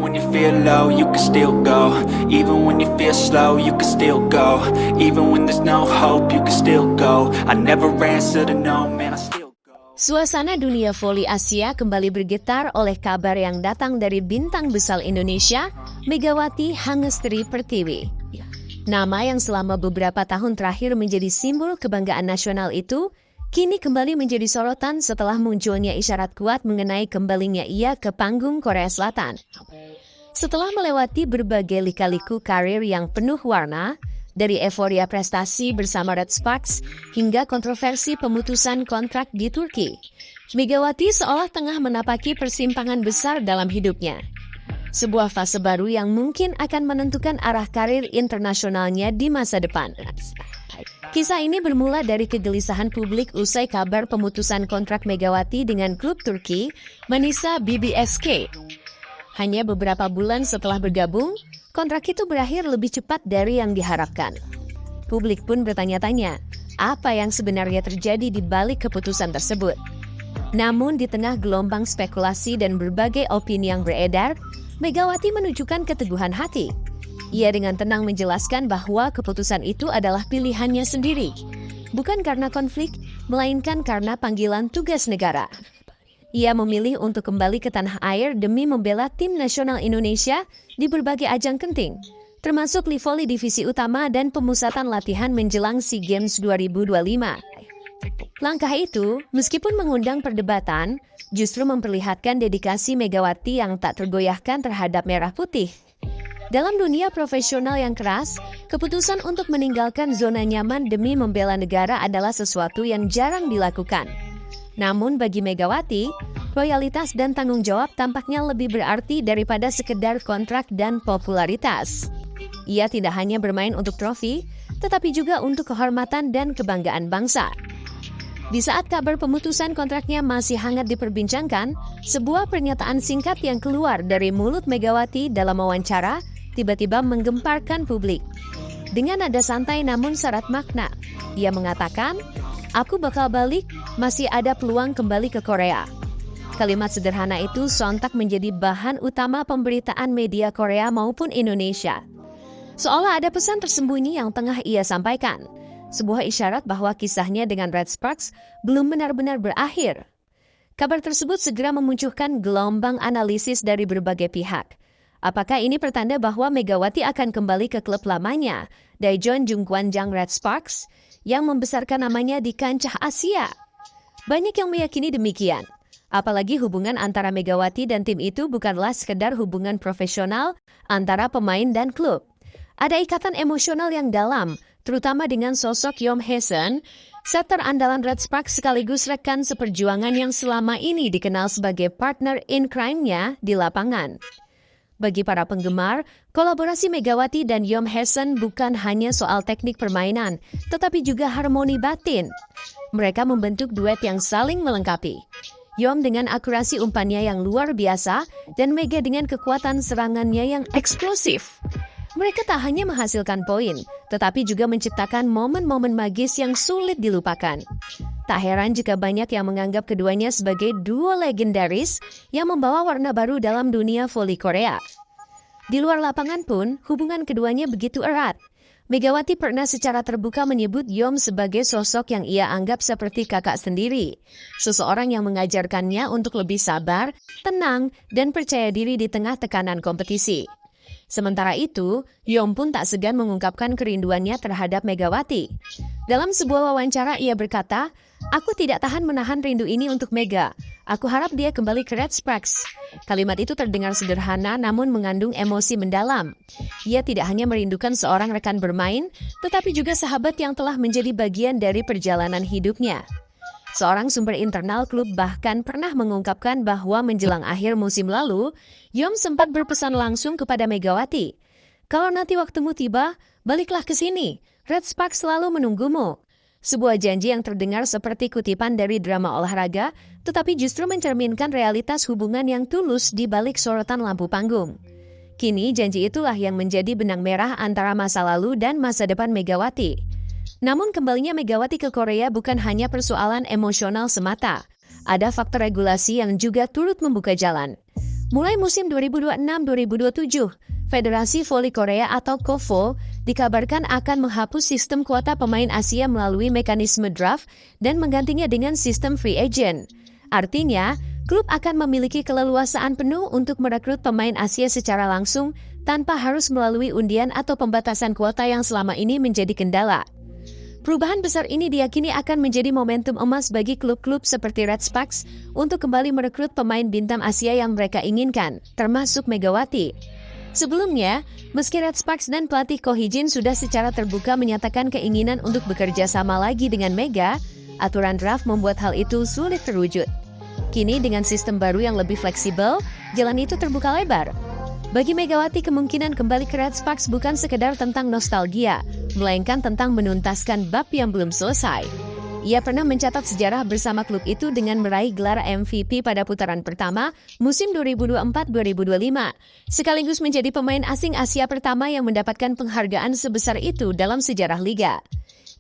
when you feel low, you can still go. Even when you feel slow, you can still go. Even when there's no hope, you can still go. I never answer to no, man, I still go. Suasana dunia voli Asia kembali bergetar oleh kabar yang datang dari bintang besar Indonesia, Megawati Hangestri Pertiwi. Nama yang selama beberapa tahun terakhir menjadi simbol kebanggaan nasional itu, kini kembali menjadi sorotan setelah munculnya isyarat kuat mengenai kembalinya ia ke panggung Korea Selatan. Setelah melewati berbagai lika-liku karir yang penuh warna, dari euforia prestasi bersama Red Sparks hingga kontroversi pemutusan kontrak di Turki, Megawati seolah tengah menapaki persimpangan besar dalam hidupnya. Sebuah fase baru yang mungkin akan menentukan arah karir internasionalnya di masa depan. Kisah ini bermula dari kegelisahan publik usai kabar pemutusan kontrak Megawati dengan klub Turki, Manisa BBSK. Hanya beberapa bulan setelah bergabung, kontrak itu berakhir lebih cepat dari yang diharapkan. Publik pun bertanya-tanya, apa yang sebenarnya terjadi di balik keputusan tersebut. Namun di tengah gelombang spekulasi dan berbagai opini yang beredar, Megawati menunjukkan keteguhan hati. Ia dengan tenang menjelaskan bahwa keputusan itu adalah pilihannya sendiri, bukan karena konflik, melainkan karena panggilan tugas negara. Ia memilih untuk kembali ke tanah air demi membela tim nasional Indonesia di berbagai ajang penting, termasuk Livoli Divisi Utama dan pemusatan latihan menjelang SEA Games 2025. Langkah itu, meskipun mengundang perdebatan, justru memperlihatkan dedikasi Megawati yang tak tergoyahkan terhadap merah putih. Dalam dunia profesional yang keras, keputusan untuk meninggalkan zona nyaman demi membela negara adalah sesuatu yang jarang dilakukan. Namun bagi Megawati, loyalitas dan tanggung jawab tampaknya lebih berarti daripada sekedar kontrak dan popularitas. Ia tidak hanya bermain untuk trofi, tetapi juga untuk kehormatan dan kebanggaan bangsa. Di saat kabar pemutusan kontraknya masih hangat diperbincangkan, sebuah pernyataan singkat yang keluar dari mulut Megawati dalam wawancara tiba-tiba menggemparkan publik. Dengan nada santai namun syarat makna, ia mengatakan, "Aku bakal balik, masih ada peluang kembali ke Korea." Kalimat sederhana itu sontak menjadi bahan utama pemberitaan media Korea maupun Indonesia. Seolah ada pesan tersembunyi yang tengah ia sampaikan. Sebuah isyarat bahwa kisahnya dengan Red Sparks belum benar-benar berakhir. Kabar tersebut segera memunculkan gelombang analisis dari berbagai pihak. Apakah ini pertanda bahwa Megawati akan kembali ke klub lamanya, Daejeon Jungkwanjang Red Sparks, yang membesarkan namanya di kancah Asia? Banyak yang meyakini demikian. Apalagi hubungan antara Megawati dan tim itu bukanlah sekedar hubungan profesional antara pemain dan klub. Ada ikatan emosional yang dalam, terutama dengan sosok Yom Hae-sun, setter andalan Red Sparks sekaligus rekan seperjuangan yang selama ini dikenal sebagai partner in crime-nya di lapangan. Bagi para penggemar, kolaborasi Megawati dan Yom Hae-sun bukan hanya soal teknik permainan, tetapi juga harmoni batin. Mereka membentuk duet yang saling melengkapi. Yom dengan akurasi umpannya yang luar biasa, dan Mega dengan kekuatan serangannya yang eksplosif. Mereka tak hanya menghasilkan poin, tetapi juga menciptakan momen-momen magis yang sulit dilupakan. Tak heran jika banyak yang menganggap keduanya sebagai duo legendaris yang membawa warna baru dalam dunia voli Korea. Di luar lapangan pun, hubungan keduanya begitu erat. Megawati pernah secara terbuka menyebut Yom sebagai sosok yang ia anggap seperti kakak sendiri. Seseorang yang mengajarkannya untuk lebih sabar, tenang, dan percaya diri di tengah tekanan kompetisi. Sementara itu, Yom pun tak segan mengungkapkan kerinduannya terhadap Megawati. Dalam sebuah wawancara ia berkata, "Aku tidak tahan menahan rindu ini untuk Mega. Aku harap dia kembali ke Red Sparks." Kalimat itu terdengar sederhana namun mengandung emosi mendalam. Ia tidak hanya merindukan seorang rekan bermain, tetapi juga sahabat yang telah menjadi bagian dari perjalanan hidupnya. Seorang sumber internal klub bahkan pernah mengungkapkan bahwa menjelang akhir musim lalu, Yom sempat berpesan langsung kepada Megawati, "Kalau nanti waktumu tiba, baliklah ke sini. Red Sparks selalu menunggumu." Sebuah janji yang terdengar seperti kutipan dari drama olahraga, tetapi justru mencerminkan realitas hubungan yang tulus di balik sorotan lampu panggung. Kini janji itulah yang menjadi benang merah antara masa lalu dan masa depan Megawati. Namun kembalinya Megawati ke Korea bukan hanya persoalan emosional semata. Ada faktor regulasi yang juga turut membuka jalan. Mulai musim 2026-2027, Federasi Voli Korea atau KOVO dikabarkan akan menghapus sistem kuota pemain Asia melalui mekanisme draft dan menggantinya dengan sistem free agent. Artinya, klub akan memiliki keleluasaan penuh untuk merekrut pemain Asia secara langsung tanpa harus melalui undian atau pembatasan kuota yang selama ini menjadi kendala. Perubahan besar ini diyakini akan menjadi momentum emas bagi klub-klub seperti Red Sparks untuk kembali merekrut pemain bintang Asia yang mereka inginkan, termasuk Megawati. Sebelumnya, meski Red Sparks dan pelatih Ko Hee-jin sudah secara terbuka menyatakan keinginan untuk bekerja sama lagi dengan Mega, aturan draft membuat hal itu sulit terwujud. Kini dengan sistem baru yang lebih fleksibel, jalan itu terbuka lebar. Bagi Megawati, kemungkinan kembali ke Red Sparks bukan sekedar tentang nostalgia, melainkan tentang menuntaskan bab yang belum selesai. Ia pernah mencatat sejarah bersama klub itu dengan meraih gelar MVP pada putaran pertama musim 2024-2025, sekaligus menjadi pemain asing Asia pertama yang mendapatkan penghargaan sebesar itu dalam sejarah liga.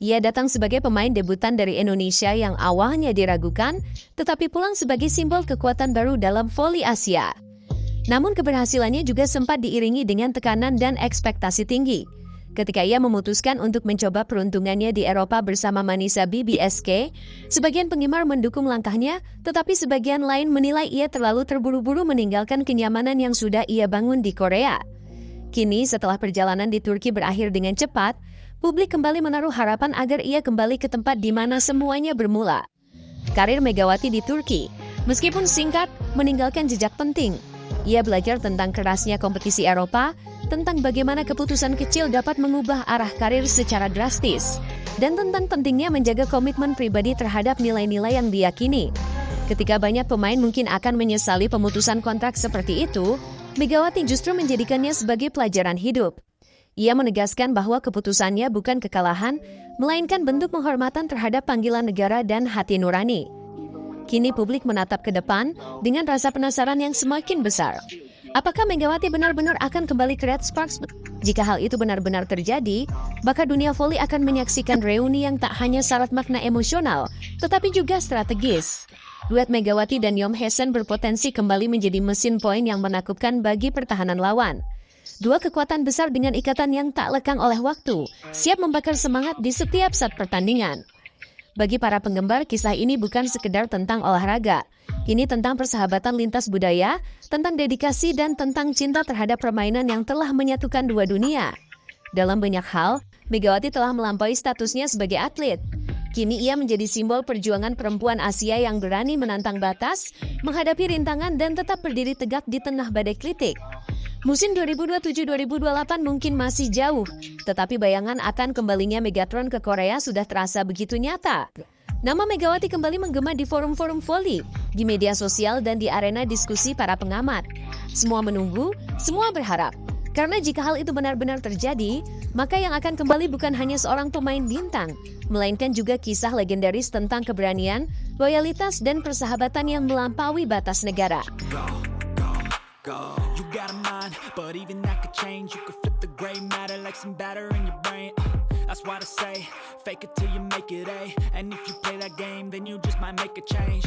Ia datang sebagai pemain debutan dari Indonesia yang awalnya diragukan, tetapi pulang sebagai simbol kekuatan baru dalam voli Asia. Namun keberhasilannya juga sempat diiringi dengan tekanan dan ekspektasi tinggi. Ketika ia memutuskan untuk mencoba peruntungannya di Eropa bersama Manisa BBSK, sebagian penggemar mendukung langkahnya, tetapi sebagian lain menilai ia terlalu terburu-buru meninggalkan kenyamanan yang sudah ia bangun di Korea. Kini setelah perjalanan di Turki berakhir dengan cepat, publik kembali menaruh harapan agar ia kembali ke tempat di mana semuanya bermula. Karir Megawati di Turki, meskipun singkat, meninggalkan jejak penting. Ia belajar tentang kerasnya kompetisi Eropa, tentang bagaimana keputusan kecil dapat mengubah arah karir secara drastis, dan tentang pentingnya menjaga komitmen pribadi terhadap nilai-nilai yang diyakini. Ketika banyak pemain mungkin akan menyesali pemutusan kontrak seperti itu, Megawati justru menjadikannya sebagai pelajaran hidup. Ia menegaskan bahwa keputusannya bukan kekalahan, melainkan bentuk penghormatan terhadap panggilan negara dan hati nurani. Kini publik menatap ke depan dengan rasa penasaran yang semakin besar. Apakah Megawati benar-benar akan kembali ke Red Sparks? Jika hal itu benar-benar terjadi, maka dunia voli akan menyaksikan reuni yang tak hanya syarat makna emosional, tetapi juga strategis. Duet Megawati dan Yom Hae-sen berpotensi kembali menjadi mesin poin yang menakutkan bagi pertahanan lawan. Dua kekuatan besar dengan ikatan yang tak lekang oleh waktu, siap membakar semangat di setiap saat pertandingan. Bagi para penggemar, kisah ini bukan sekedar tentang olahraga. Ini tentang persahabatan lintas budaya, tentang dedikasi, dan tentang cinta terhadap permainan yang telah menyatukan dua dunia. Dalam banyak hal, Megawati telah melampaui statusnya sebagai atlet. Kini ia menjadi simbol perjuangan perempuan Asia yang berani menantang batas, menghadapi rintangan, dan tetap berdiri tegak di tengah badai kritik. Musim 2027-2028 mungkin masih jauh, tetapi bayangan akan kembalinya Megatron ke Korea sudah terasa begitu nyata. Nama Megawati kembali menggema di forum-forum voli, di media sosial, dan di arena diskusi para pengamat. Semua menunggu, semua berharap. Karena jika hal itu benar-benar terjadi, maka yang akan kembali bukan hanya seorang pemain bintang, melainkan juga kisah legendaris tentang keberanian, loyalitas, dan persahabatan yang melampaui batas negara. You got a mind, but even that could change. You could flip the gray matter like some batter in your brain. That's why I say, fake it till you make it A. And if you play that game, then you just might make a change.